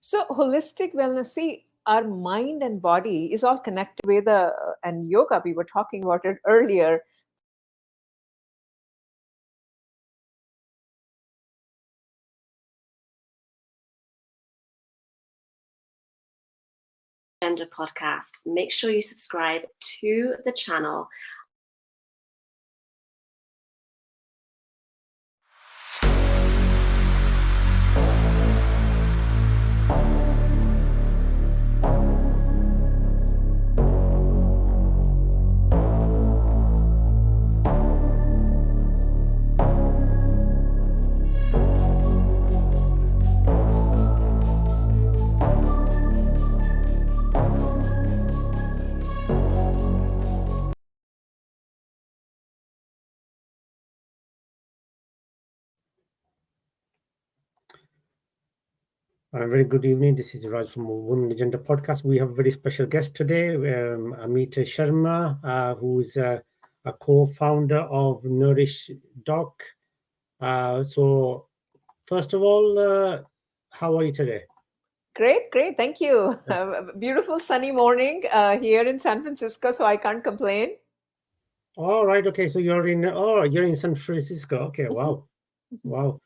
So, holistic wellness, see, our mind and body is all connected with and yoga. We were talking about it earlier. Agenda podcast. Make sure you subscribe to the channel. Very good evening. This is Raj from Women Agenda Podcast. We have a very special guest today, Amit Sharma, who's a co-founder of Nourish Doc. So, first of all, how are you today? Great, great. Thank you. A beautiful sunny morning here in San Francisco, so I can't complain. All right. Okay. So you're in San Francisco. Okay. Mhm, Wow. mhm. Wow.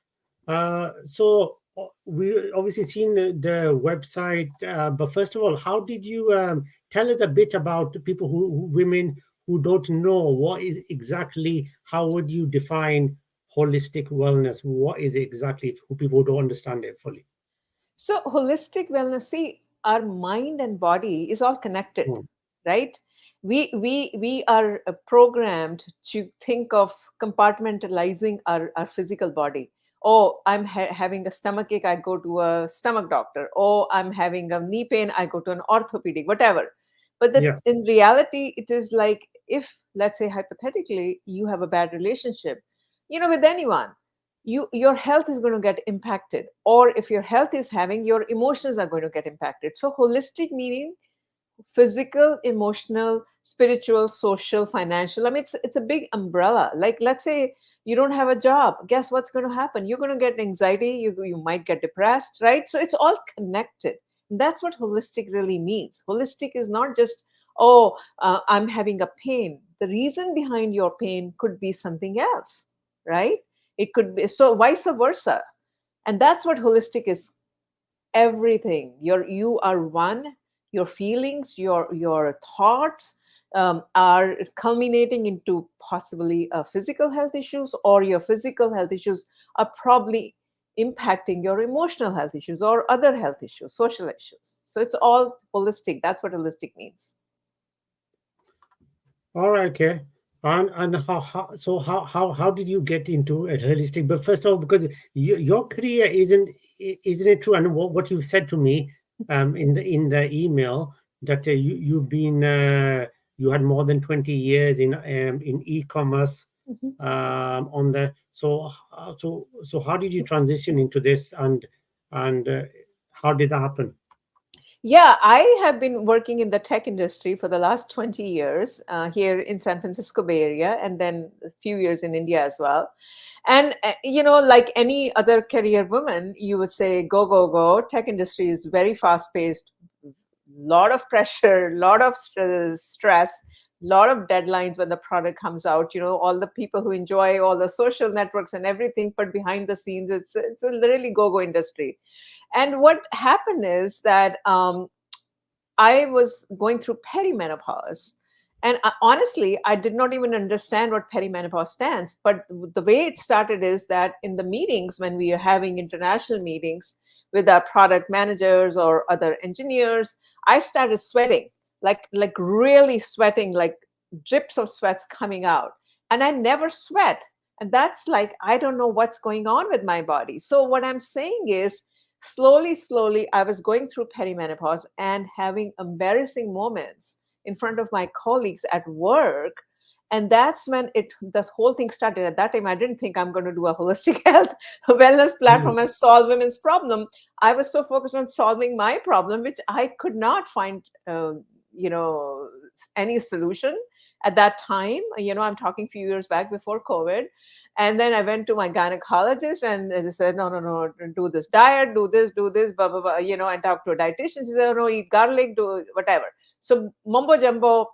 We obviously seen the website, but first of all, how did you tell us a bit about the people women who don't know what is exactly, how would you define holistic wellness? What is it exactly for people who don't understand it fully? So, holistic wellness, see, our mind and body is all connected, Mm, right? We are programmed to think of compartmentalizing our physical body. Oh, I'm having a stomach ache, I go to a stomach doctor. Oh, I'm having a knee pain, I go to an orthopedic, whatever. But that yeah. in reality, it is like if, let's say, hypothetically, you have a bad relationship, with anyone, your health is going to get impacted, or if your health is having, your emotions are going to get impacted. So holistic meaning physical, emotional, spiritual, social, financial. I mean, it's a big umbrella. Like, let's say you don't have a job. Guess what's going to happen? You're going to get anxiety. You might get depressed, right? So it's all connected. That's what holistic really means. Holistic is not just, oh, I'm having a pain. The reason behind your pain could be something else, right? It could be so vice versa. And that's what holistic is. Everything, you are one. Your feelings, your thoughts are culminating into possibly physical health issues, or your physical health issues are probably impacting your emotional health issues or other health issues, social issues. So it's all holistic. That's what holistic means. All right. Okay. And how did you get into it holistic? But first of all, because your career isn't it true? And what you said to me in the email that you had more than 20 years in e-commerce Mhm. on the so how did you transition into this and how did that happen? Yeah, I have been working in the tech industry for the last 20 years here in San Francisco Bay Area, and then a few years in India as well. And, like any other career woman, you would say, go, go, go. Tech industry is very fast paced, lot of pressure, lot of stress, lot of deadlines when the product comes out. All the people who enjoy all the social networks and everything, but behind the scenes, it's a really go-go industry. And what happened is that I was going through perimenopause. And honestly, I did not even understand what perimenopause stands. But the way it started is that in the meetings, when we are having international meetings with our product managers or other engineers, I started sweating, like really sweating, like drips of sweats coming out. And I never sweat. And that's like, I don't know what's going on with my body. So what I'm saying is, slowly, I was going through perimenopause and having embarrassing moments in front of my colleagues at work. And that's when this whole thing started. At that time, I didn't think I'm going to do a holistic health wellness Mm, platform and solve women's problem. I was so focused on solving my problem, which I could not find, you know, any solution. at that time. I'm talking a few years back before COVID. And then I went to my gynecologist, and they said, no, no, no, do this diet, do this, blah, blah, blah, and talk to a dietitian. She said, oh, no, eat garlic, do whatever. So mumbo jumbo,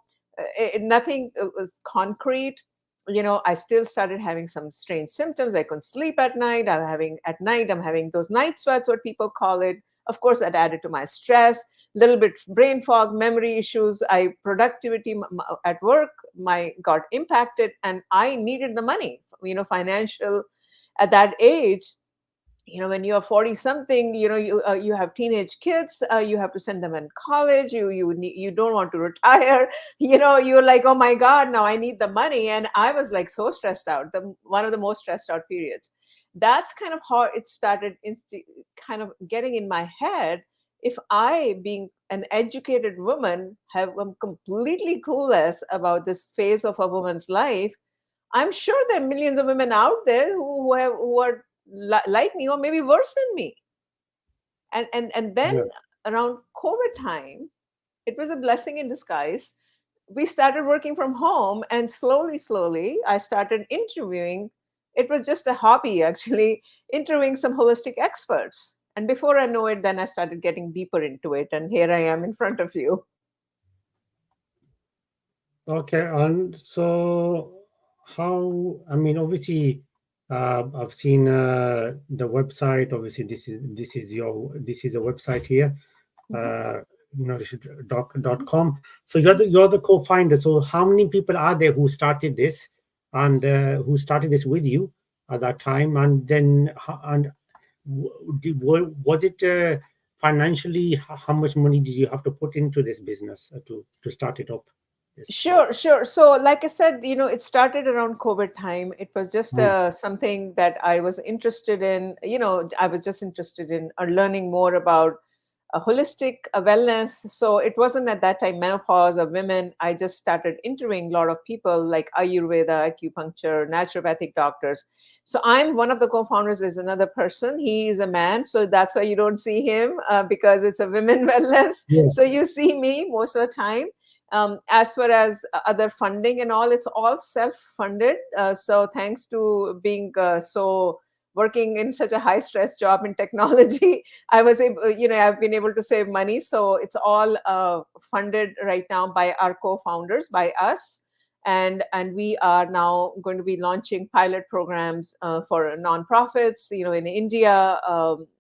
nothing was concrete. I still started having some strange symptoms. I couldn't sleep at night. I'm having those night sweats, what people call it. Of course, that added to my stress, little bit brain fog, memory issues. Productivity at work, my got impacted, and I needed the money, financial at that age. When you're 40 something, you have teenage kids, you have to send them in college, you don't want to retire. You're like, oh my god, now I need the money. And I was like so stressed out, the one of the most stressed out periods. That's kind of how it started, kind of getting in my head. If I, being an educated woman, I'm completely clueless about this phase of a woman's life, I'm sure there are millions of women out there who are like me, or maybe worse than me. And then Yeah. around COVID time, it was a blessing in disguise. We started working from home, and slowly, I started interviewing. It was just a hobby, actually, interviewing some holistic experts. And before I know it, then I started getting deeper into it. And here I am in front of you. Okay, and so how, I mean, obviously, I've seen the website. Obviously, this is a website here, Mhm. uh, nourishdoc.com. So you're the co-founder. So how many people are there who started this, and who started this with you at that time? And then was it financially? How much money did you have to put into this business to start it up? Yes. Sure, sure. So, like I said, it started around COVID time. It was just Mm. something that I was interested in. I was just interested in learning more about holistic wellness. So it wasn't at that time menopause or women. I just started interviewing a lot of people like Ayurveda, acupuncture, naturopathic doctors. So I'm one of the co-founders. There's another person. He is a man, so that's why you don't see him, because it's a women wellness. Yeah. So you see me most of the time. As far as other funding and all, it's all self-funded. So thanks to being so working in such a high stress job in technology, I was able, I've been able to save money. So it's all funded right now by our co-founders, by us. And we are now going to be launching pilot programs for nonprofits, in India,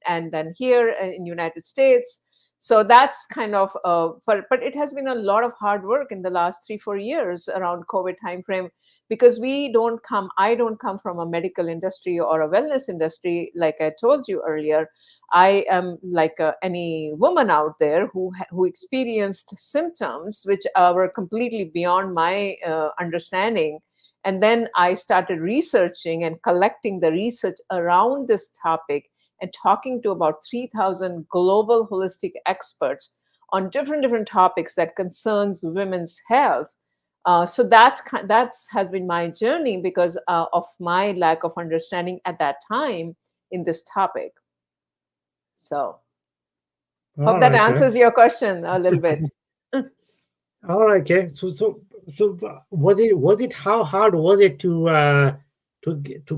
and then here in United States. So that's kind of, but it has been a lot of hard work in the last 3-4 years around COVID timeframe, because I don't come from a medical industry or a wellness industry. Like I told you earlier, I am like any woman out there who experienced symptoms which were completely beyond my understanding. And then I started researching and collecting the research around this topic, and talking to about 3,000 global holistic experts on different topics that concerns women's health. So that's has been my journey, because of my lack of understanding at that time in this topic. So hope All that right. answers your question a little bit. All right. Okay. So was it how hard was it to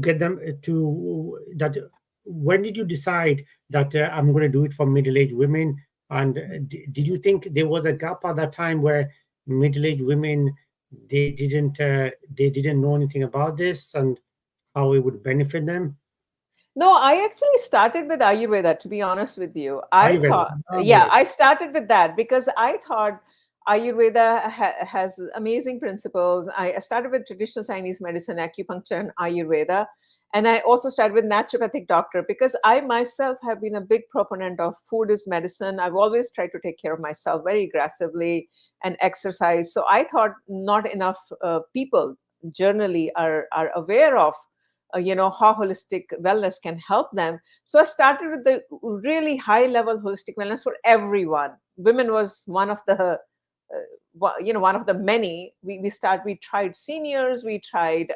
get them to that? When did you decide that I'm going to do it for middle-aged women? And did you think there was a gap at that time where middle-aged women they didn't know anything about this and how it would benefit them? No, I actually started with Ayurveda, to be honest with you. I Ayurveda. thought, All yeah, right. I started with that because I thought Ayurveda has amazing principles. I started with traditional Chinese medicine, acupuncture, and Ayurveda. And I also started with naturopathic doctor, because I myself have been a big proponent of food is medicine. I've always tried to take care of myself very aggressively and exercise. So I thought not enough people generally are aware of how holistic wellness can help them. So I started with the really high level holistic wellness for everyone. Women was one of the one of the many. We tried seniors, we tried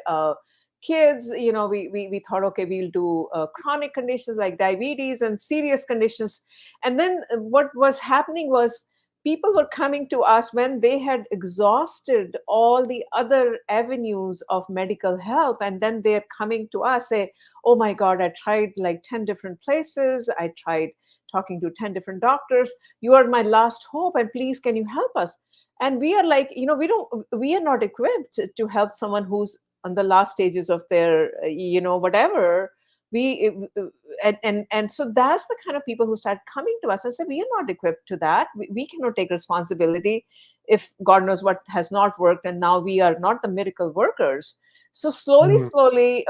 kids. We thought, okay, we'll do chronic conditions like diabetes and serious conditions. And then what was happening was people were coming to us when they had exhausted all the other avenues of medical help, and then they're coming to us say, oh my god, I tried like 10 different places, I tried talking to 10 different doctors, you are my last hope, and please can you help us. And we are like, we are not equipped to help someone who's on the last stages of their whatever. We uh, and, and and so that's the kind of people who start coming to us and say, we are not equipped to that, we cannot take responsibility if god knows what has not worked, and now we are not the miracle workers. So slowly mm, slowly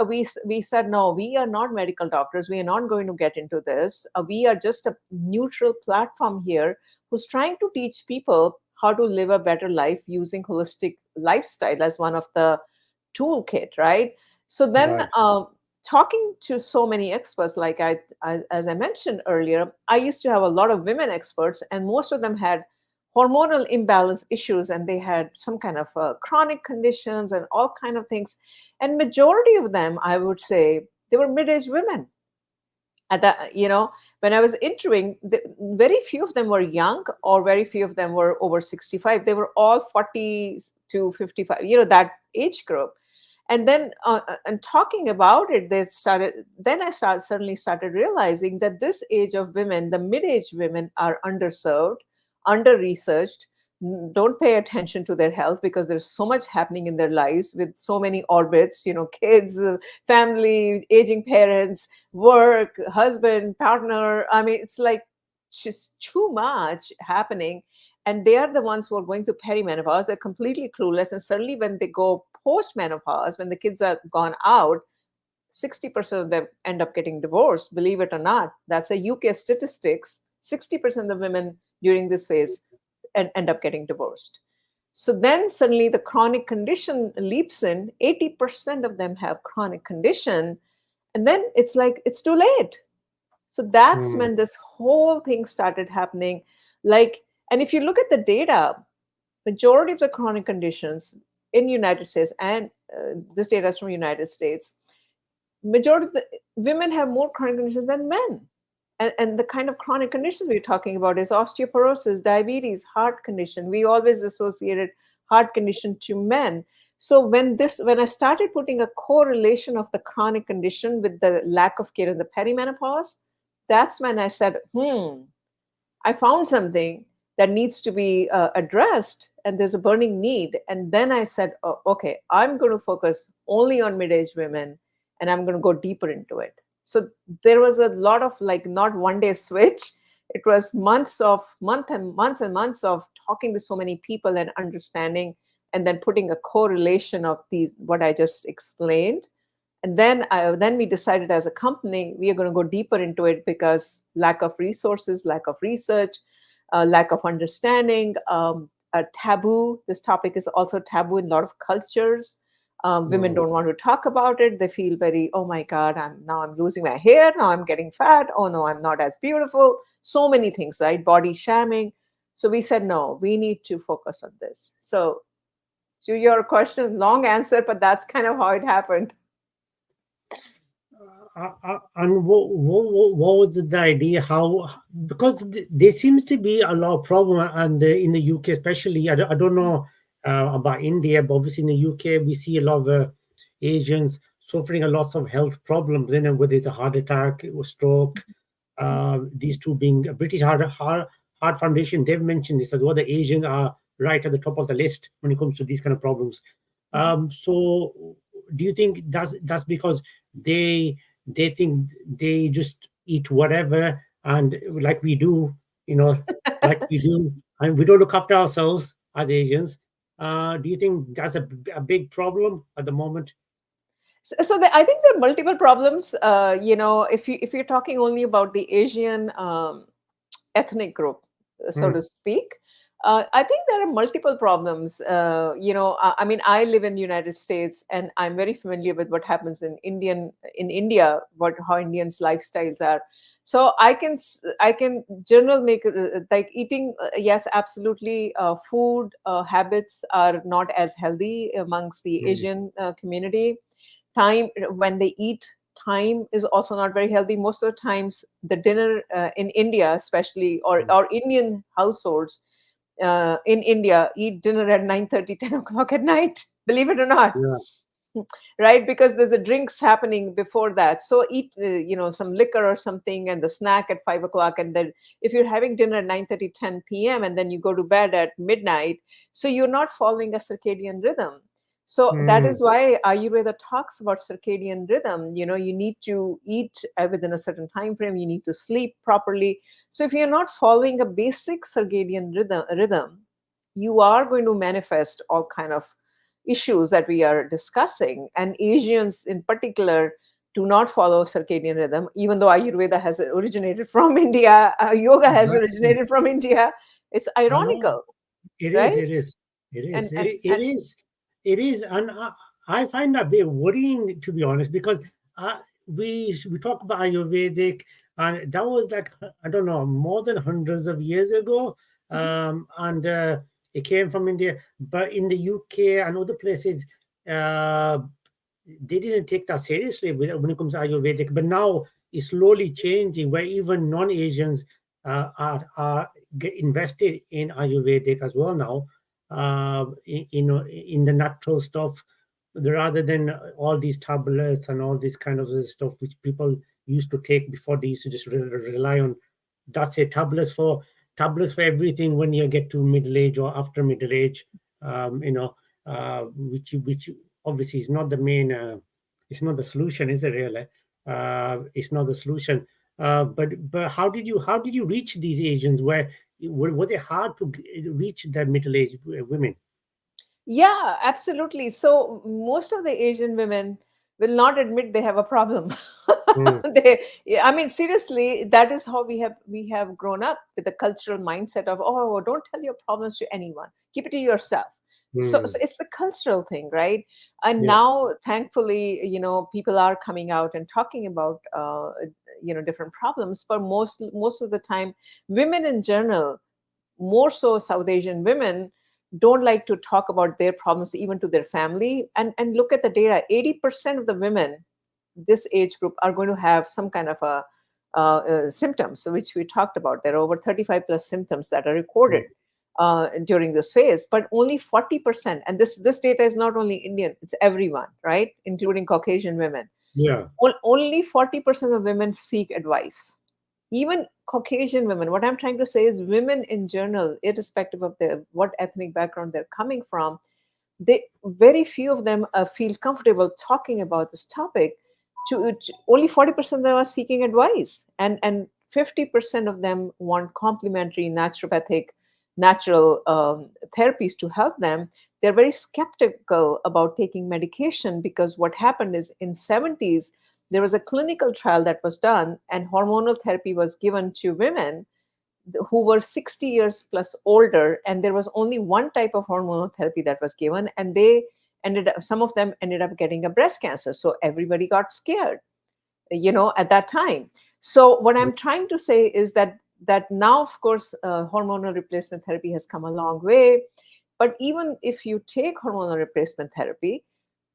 we said, no, we are not medical doctors, we are not going to get into this. We are just a neutral platform here who's trying to teach people how to live a better life using holistic lifestyle as one of the toolkit, right? So then, right. talking to so many experts, like as I mentioned earlier, I used to have a lot of women experts, and most of them had hormonal imbalance issues, and they had some kind of chronic conditions and all kind of things. And majority of them, I would say, they were mid-aged women. At that, when I was interviewing, very few of them were young, or very few of them were over 65. They were all 40 to 55, that age group. And then and talking about it, they started then suddenly started realizing that this age of women, the mid-aged women, are underserved, under researched, don't pay attention to their health because there's so much happening in their lives with so many orbits, kids, family, aging parents, work, husband, partner. I mean, it's like just too much happening. And they are the ones who are going to perimenopause. They're completely clueless. And suddenly, when they go post menopause, when the kids are gone out, 60% of them end up getting divorced, believe it or not. That's a UK statistics. 60% of women during this phase end up getting divorced. So then suddenly the chronic condition leaps in. 80% of them have chronic condition. And then it's like, it's too late. So that's Mm, when this whole thing started happening. Like, and if you look at the data, majority of the chronic conditions in United States, and this data is from United States, majority of the women have more chronic conditions than men. And the kind of chronic conditions we're talking about is osteoporosis, diabetes, heart condition. We always associated heart condition to men. So when I started putting a correlation of the chronic condition with the lack of care in the perimenopause, that's when I said, I found something that needs to be addressed, and there's a burning need. And then I said, oh, okay, I'm going to focus only on mid-aged women, and I'm going to go deeper into it. So there was a lot of, like, not one day switch. It was months and months of talking to so many people and understanding, and then putting a correlation of these what I just explained. And then we decided as a company we are going to go deeper into it, because lack of resources, lack of research, lack of understanding, a taboo. This topic is also taboo in a lot of cultures. Women mm. don't want to talk about it. They feel very, oh my god, I'm losing my hair, now I'm getting fat, oh no, I'm not as beautiful. So many things, right? Body shaming. So we said, no, we need to focus on this. So to your question, long answer, but that's kind of how it happened. And what was the idea? How, because there seems to be a lot of problem, and in the UK especially. I don't know about India, but obviously in the UK we see a lot of Asians suffering a lots of health problems. Whether it's a heart attack or stroke. These two being British Heart Foundation, they've mentioned this as well. The Asians are right at the top of the list when it comes to these kind of problems. Mhm. So, do you think that's because they think they just eat whatever, and like we do, you know, like we do, and we don't look after ourselves as Asians? Do you think that's a big problem at the moment? I think there are multiple problems. If you're talking only about the Asian ethnic group, so to Mm, speak, I think there are multiple problems. I mean, I live in United States, and I'm very familiar with what happens in India, what how Indians' lifestyles are. So I can general make like eating. Yes, absolutely. Food habits are not as healthy amongst the mm, Asian community. Time when they eat, time is also not very healthy. Most of the times the dinner in India especially, or mm, Indian households, in India eat dinner at 9:30, 10 o'clock at night, believe it or not. Yeah. Right, because there's a drinks happening before that, so eat some liquor or something and the snack at 5 o'clock, and then if you're having dinner at 9:30, 10 p.m., and then you go to bed at midnight, so you're not following a circadian rhythm. So that Mm, is why Ayurveda talks about circadian rhythm. You need to eat within a certain time frame, you need to sleep properly. So if you're not following a basic circadian rhythm, you are going to manifest all kind of issues that we are discussing. And Asians in particular do not follow circadian rhythm, even though Ayurveda has originated from India, yoga has exactly. originated from India. It's I know. ironical, It is. right? It is. It and is. and It and is. It is. And I find that a bit worrying, to be honest, because we talk about Ayurvedic, and that was like, I don't know, more than hundreds of years ago, Mhm. and it came from India. But in the UK and other places, uh, they didn't take that seriously when it comes to Ayurvedic. But now it's slowly changing, where even non-Asians are get invested in Ayurvedic as well now. In the natural stuff, rather than all these tablets and all this kind of stuff which people used to take before. They used to just rely on, that's it, tablets for everything when you get to middle age or after middle age. um, you know which obviously is not the main, it's not the solution, is it really? It's not the solution. But how did you reach these Asians? Where was it hard to reach the middle-aged women? Yeah, absolutely. So most of the Asian women will not admit they have a problem. Mm, Yeah, I mean, seriously, that is how we have grown up with the cultural mindset of, oh, don't tell your problems to anyone, keep it to yourself. So mm, it's the cultural thing, right? And yeah, now, thankfully, people are coming out and talking about different problems. But most of the time, women in general, more so South Asian women, don't like to talk about their problems even to their family. And look at the data: 80% of the women this age group are going to have some kind of a symptoms, which we talked about. There are over 35 plus symptoms that are recorded mm, during this phase, but only 40%. And this data is not only Indian; it's everyone, right, including Caucasian women. yeah. Only 40% of women seek advice. Even Caucasian women, what I'm trying to say is women in general, irrespective of their what ethnic background they're coming from, they very few of them feel comfortable talking about this topic. Only 40% of them are seeking advice, and 50% of them want complementary naturopathic natural therapies to help them. They're very skeptical about taking medication, because what happened is in 70s there was a clinical trial that was done, and hormonal therapy was given to women who were 60 years plus older, and there was only one type of hormonal therapy that was given, and some of them ended up getting a breast cancer. So everybody got scared, at that time. So what I'm trying to say is that now, of course, hormonal replacement therapy has come a long way. But even if you take hormonal replacement therapy,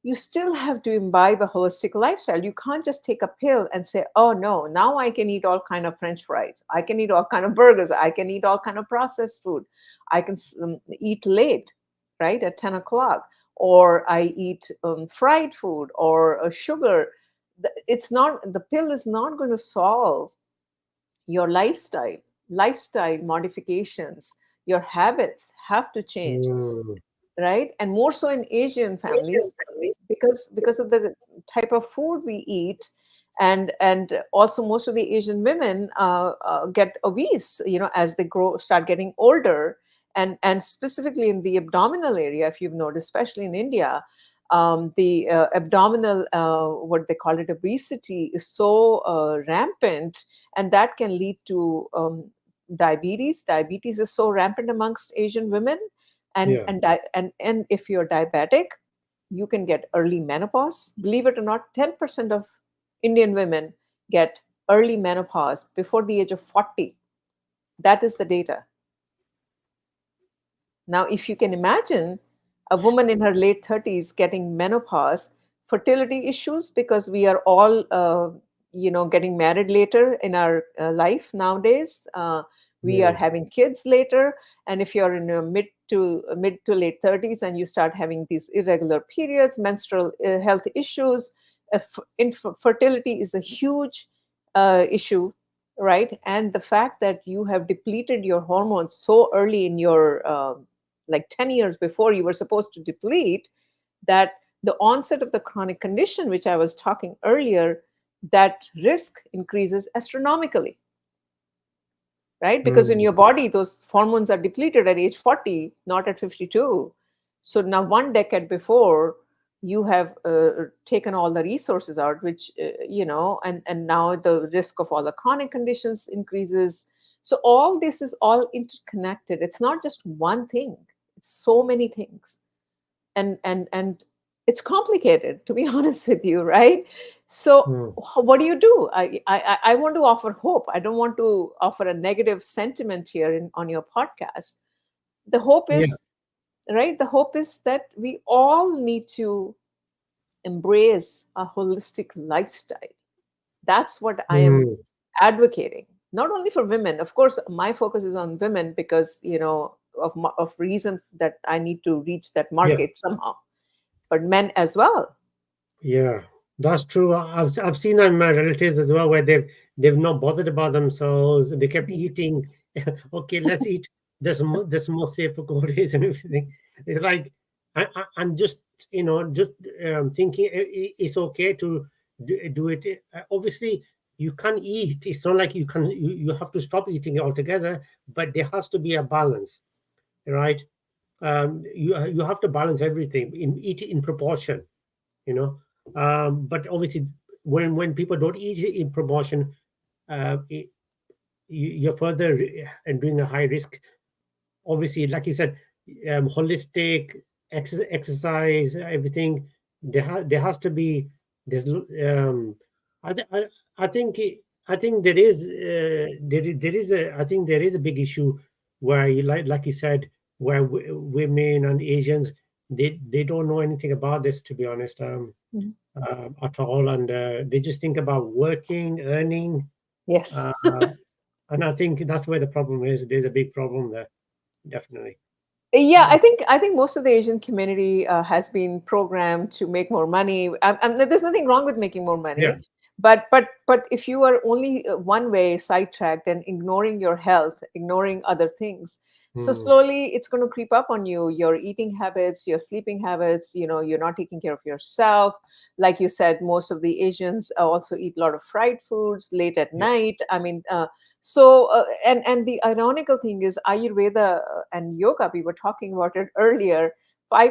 you still have to imbibe a holistic lifestyle. You can't just take a pill and say, oh no, now I can eat all kind of French fries, I can eat all kind of burgers, I can eat all kind of processed food, I can eat late, right, at 10 o'clock, or I eat fried food or sugar. It's not, the pill is not going to solve your lifestyle modifications. Your habits have to change, Mm, right? And more so in Asian families, because of the type of food we eat. And also most of the Asian women get obese, as they start getting older. And specifically in the abdominal area, if you've noticed, especially in India, the abdominal, what they call it, obesity, is so rampant, and that can lead to diabetes is so rampant amongst Asian women. and yeah. and and if you're diabetic, you can get early menopause. Believe it or not, 10% of Indian women get early menopause before the age of 40. That is the data. Now, if you can imagine a woman in her late 30s getting menopause, fertility issues, because we are all, getting married later in our life nowadays. We are Mm. having kids later, and if you're in your mid to late 30s and you start having these irregular periods, menstrual health issues, infertility is a huge issue, right? And the fact that you have depleted your hormones so early in your like 10 years before you were supposed to deplete, that the onset of the chronic condition, which I was talking earlier, that risk increases astronomically, right? Because in Mm. your body, those hormones are depleted at age 40, not at 52. So now, one decade before, you have taken all the resources out, which, and now the risk of all the chronic conditions increases. So, all this is all interconnected. It's not just one thing, it's so many things. And it's complicated, to be honest with you, right? So Mm. what do you do? I want to offer hope. I don't want to offer a negative sentiment here on your podcast. The hope Yeah. is, right, the hope is that we all need to embrace a holistic lifestyle. That's what I am Mm. advocating, not only for women. Of course, my focus is on women because, of reason that I need to reach that Yeah. market somehow, but men as well. Yeah, that's true. I've seen that in my relatives as well, where they've not bothered about themselves. They kept Mhm. eating. Okay, let's eat this safe pakoras and everything. It's like I'm just just thinking it's okay to do it. Obviously, you can't eat. It's not like you have to stop eating altogether, but there has to be a balance, right? You have to balance everything in eat in proportion, you know. But obviously, when people don't eat it in proportion, it, you're further and doing a high risk. Obviously, like you said, holistic exercise, everything. There has to be there's I, th- I think I think there is a I think there is a big issue where you like you said, where women and Asians, they don't know anything about this, to be honest. Mhm. At all, and they just think about working, earning, Yes. uh, and I think that's where the problem is. There's a big problem there, definitely. Yeah, Uh, I think most of the Asian community has been programmed to make more money. There's nothing wrong with making more yeah. money, but if you are only one way sidetracked and ignoring your health, ignoring other things, so Mm, slowly it's going to creep up on you. Your eating habits, your sleeping habits. You're not taking care of yourself. Like you said, most of the Asians also eat a lot of fried foods late at yeah, night. And the ironical thing is Ayurveda and yoga, we were talking about it earlier,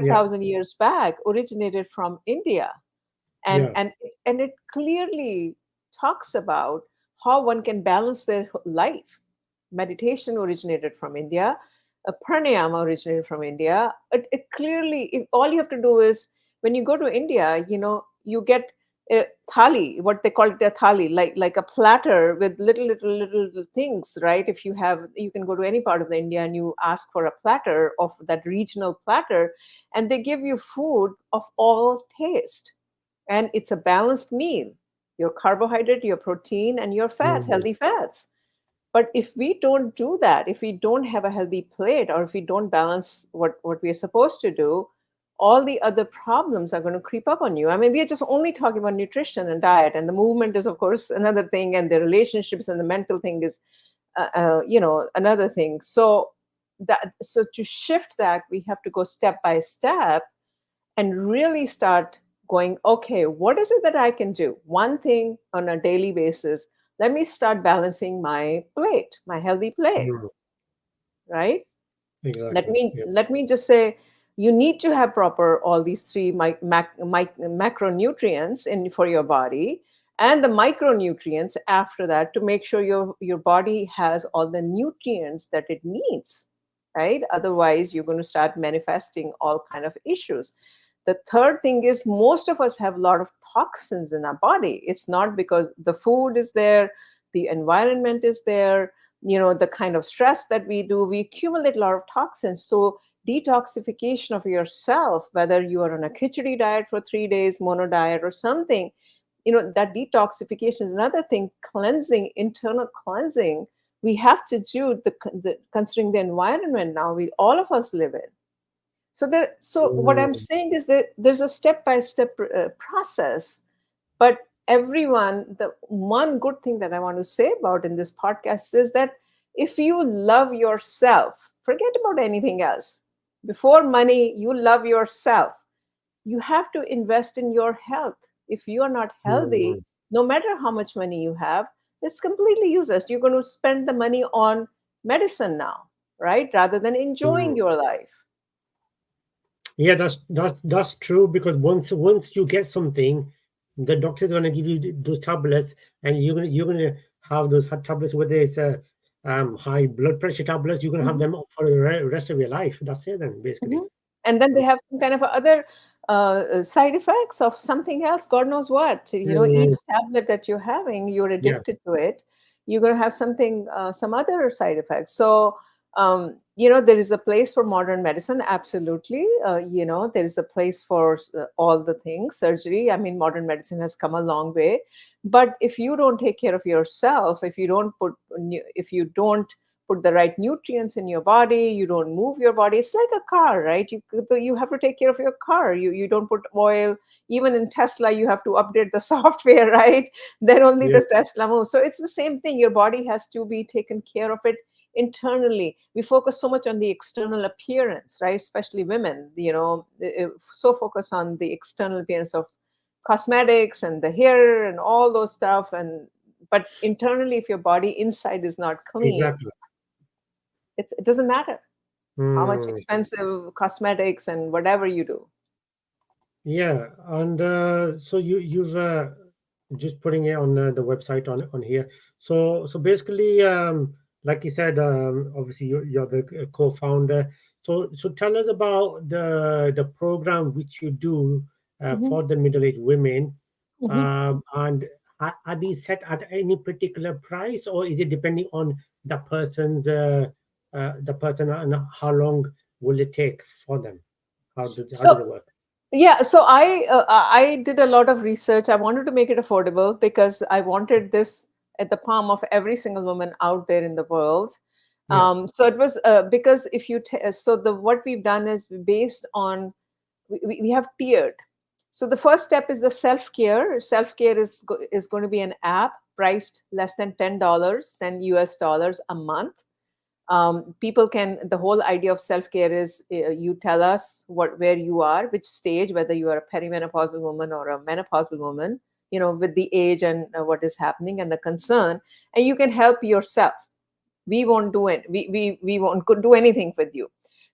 yeah, 5,000 years back, originated from India. and yeah. and and it clearly talks about how one can balance their life. Meditation originated from India, pranayama originated from India. It clearly, if all you have to do is, when you go to India, you get a thali, what they call it, a thali, like a platter with little things, right? If you can go to any part of the India and you ask for a platter of that regional platter, and they give you food of all taste, and it's a balanced meal, your carbohydrate, your protein, and your fats, Mm, healthy fats. But if we don't do that, if we don't have a healthy plate, or if we don't balance what we are supposed to do, all the other problems are going to creep up on you. I mean, we are just only talking about nutrition and diet, and the movement is, of course, another thing, and the relationships and the mental thing is another thing. So to shift that, we have to go step by step and really start going, okay, what is it that I can do? One thing on a daily basis. Let me start balancing my plate, my healthy plate, mm, right? let exactly. me Yeah. let me just say, you need to have proper all these three macronutrients in for your body, and the micronutrients after that, to make sure your body has all the nutrients that it needs, right? Otherwise you're going to start manifesting all kind of issues. The third thing is, most of us have a lot of toxins in our body. It's not because the food is there, the environment is there, the kind of stress that we do, we accumulate a lot of toxins. So detoxification of yourself, whether you are on a khichdi diet for 3 days, mono diet or something, that detoxification is another thing. Cleansing, internal cleansing we have to do considering the environment now we all of us live in. So what I'm Mm, saying is that there's a step by step process. But everyone, the one good thing that I want to say about in this podcast is that if you love yourself, forget about anything else. Before money, you love yourself. You have to invest in your health. If you are not healthy, mm, no matter how much money you have, it's completely useless. You're going to spend the money on medicine now, right? Rather than enjoying mm. your life. Yeah, that's true, because once you get something, the doctor's gonna give you those tablets, and you're gonna have those tablets, whether it's high blood pressure tablets, you're gonna have Mhm. them for the rest of your life. That's it, then, basically. Mhm. And then they have some kind of other side effects of something else, God knows what. You know, each Mm, tablet that you're having, you're yeah, addicted to it. You're going to have something, some other side effects. So, you know, there is a place for modern medicine, absolutely. You know, there is a place for all the things, surgery. I mean, modern medicine has come a long way. But if you don't take care of yourself, if you don't put the right nutrients in your body, you don't move your body, it's like a car, right? You have to take care of your car. You don't put oil. Even in Tesla, you have to update the software, right? Then only yeah, the Tesla moves. So it's the same thing. Your body has to be taken care of it internally. We focus so much on the external appearance, right? Especially women, you know, so focus on the external appearance of cosmetics and the hair and all those stuff. And but internally, if your body inside is not clean, exactly. it doesn't matter how much Mm. expensive cosmetics and whatever you do. Yeah, and so you've just putting it on the website on here. So basically, like you said, obviously you're the co-founder. So tell us about the program which you do Mhm, for the middle-aged women, mhm. and are these set at any particular price, or is it depending on the person, and how long will it take for them? How does So it work? yeah, so I did a lot of research. I wanted to make it affordable because I wanted this at the palm of every single woman out there in the world. Yeah. So it was because if you so the what we've done is based on we have tiered. So the first step is the self care. Self care is going to be an app priced less than $10, $10 a month. People can, the whole idea of self-care is you tell us where you are, which stage, whether you are a perimenopausal woman or a menopausal woman, you know, with the age and what is happening and the concern, and you can help yourself. We won't do it, we won't could do anything with you.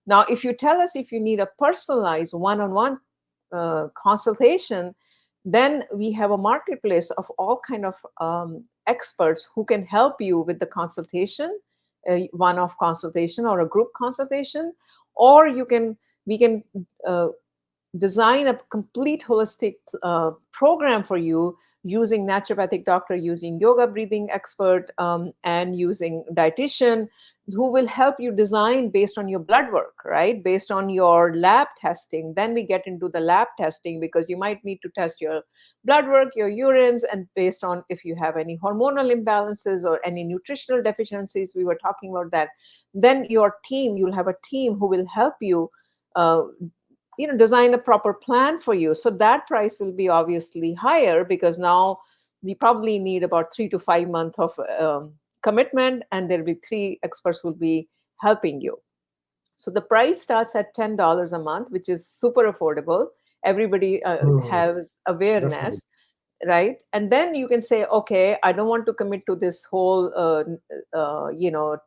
Now if you tell us if you need a personalized one-on-one consultation, then we have a marketplace of all kind of experts who can help you with the consultation, one-off consultation or a group consultation, or you can we can uh, design a complete holistic program for you using naturopathic doctor, using yoga breathing expert, and using dietitian who will help you design based on your blood work, right, based on your lab testing. Then we get into the lab testing because you might need to test your blood work, your urines, and based on if you have any hormonal imbalances or any nutritional deficiencies, we were talking about that. Then your team, you'll have a team who will help you uh, design a proper plan for you. So that price will be obviously higher because now we probably need about 3 to 5 months of commitment, and there'll be three experts will be helping you. So the price starts at $10 a month, which is super affordable. Everybody Hmm, has definitely. awareness, right? And then you can say, okay, I don't want to commit to this whole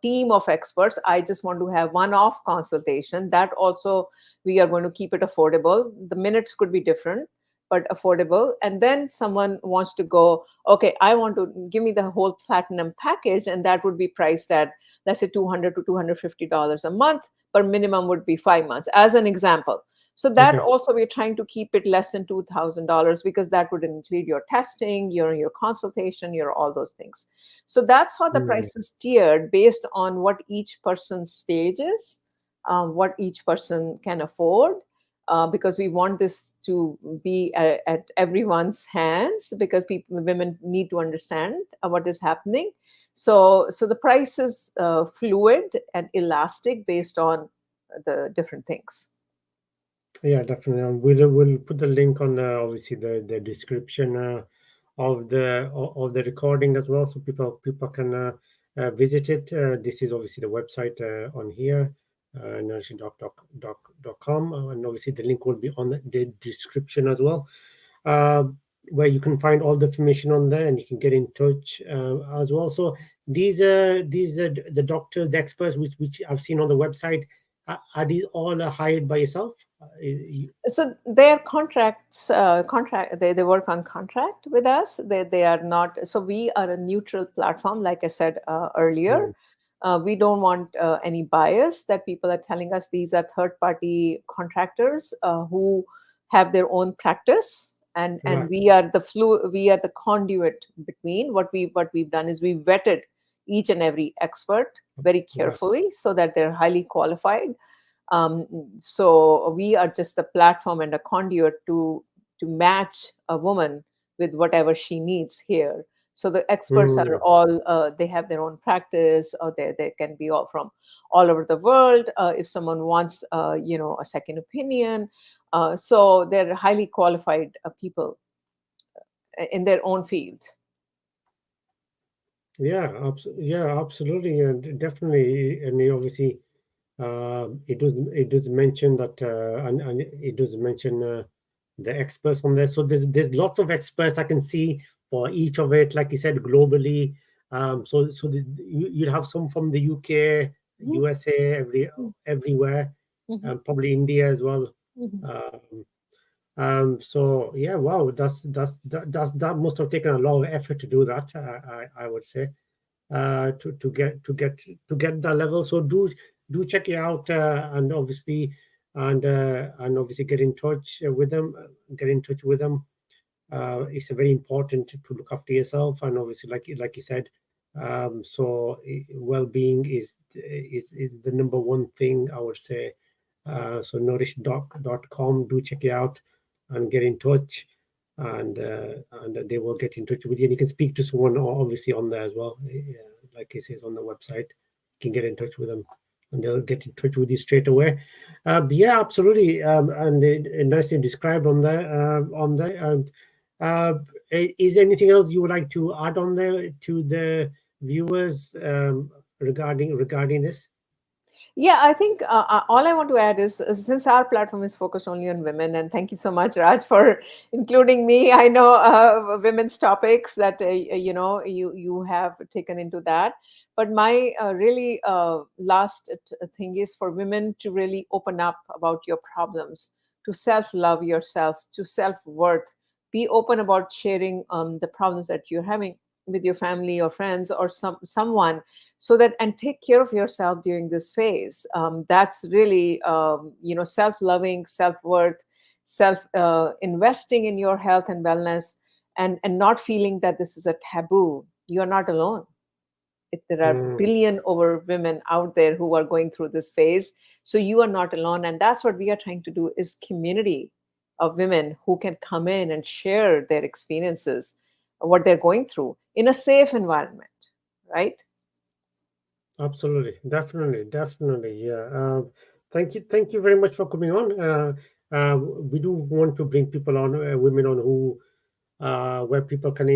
team of experts. I just want to have one off consultation. That also, we are going to keep it affordable. The minutes could be different, but affordable. And then someone wants to go, okay, I want to give me the whole platinum package, and that would be priced at, let's say, $200 to $250 a month, but minimum would be 5 months as an example. So that Okay. also, we're trying to keep it less than $2,000 because that would include your testing, your consultation, your all those things. So that's how the Hmm, price is tiered based on what each person's stage is, what each person can afford. because we want this to be at everyone's hands, because women need to understand what is happening. So the price is fluid and elastic based on the different things. Yeah, definitely. We'll put the link on obviously the description of the recording as well, so people can visit it. This is obviously the website on here, nourishingdoc.com, and obviously the link will be on the description as well, uh, where you can find all the information on there, and you can get in touch as well. So these the doctor, the experts which I've seen on the website. Are these all hired by yourself? So their contracts contract they work on contract with us. They are not, so we are a neutral platform, like I said earlier. Mm, We don't want any bias that people are telling us. These are third party contractors who have their own practice, and right. we are the conduit between. What we've done is we vetted each and every expert very Right. carefully, so that they're highly qualified. So we are just the platform and a conduit to match a woman with whatever she needs here. So the experts are Mm, all they have their own practice, or they can be all from all over the world. If someone wants a second opinion, so they're highly qualified people in their own field. yeah, yeah, absolutely, and definitely, and obviously, it does mention that, and it does mention the experts on there. So there's lots of experts I can see for each of it. Like you said, globally. You'll have some from the UK, Mhm, USA, everywhere, mhm, probably India as well. mhm. Um, so yeah, wow, that must have taken a lot of effort to do that. I would say to get that level. So do check it out, and obviously get in touch with them. Get in touch with them. It's very important to look after yourself, and obviously, like you said, well-being is the number one thing I would say. So nourishdoc.com, do check it out and get in touch, and they will get in touch with you. And you can speak to someone obviously on there as well. Like it says on the website, you can get in touch with them, and they'll get in touch with you straight away. Yeah, absolutely. And nicely described on there. Uh, is there anything else you would like to add on there to the viewers regarding this? Yeah, I think all I want to add is since our platform is focused only on women, and thank you so much, Raj, for including me. I know women's topics that you have taken into that, but my really last thing is for women to really open up about your problems, to self love yourself, to self worth. Be open about sharing the problems that you're having with your family or friends or someone, so that, and take care of yourself during this phase. That's really self-loving, self-worth, self investing in your health and wellness, and not feeling that this is a taboo. You are not alone. There are Mm, billion over women out there who are going through this phase, so you are not alone. And that's what we are trying to do, is community of women who can come in and share their experiences, what they're going through, in a safe environment, right? absolutely, definitely. Yeah. Thank you very much for coming on. We do want to bring people on, women on who where people can,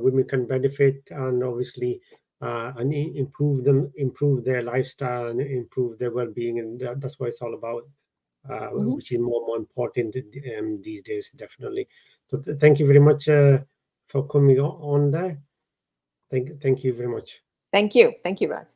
women can benefit, and obviously, improve their lifestyle and improve their well-being, and that's what it's all about, Mhm. which is more important these days, definitely. So thank you very much for coming on there. Thank you very much. Thank you. Thank you, Raj.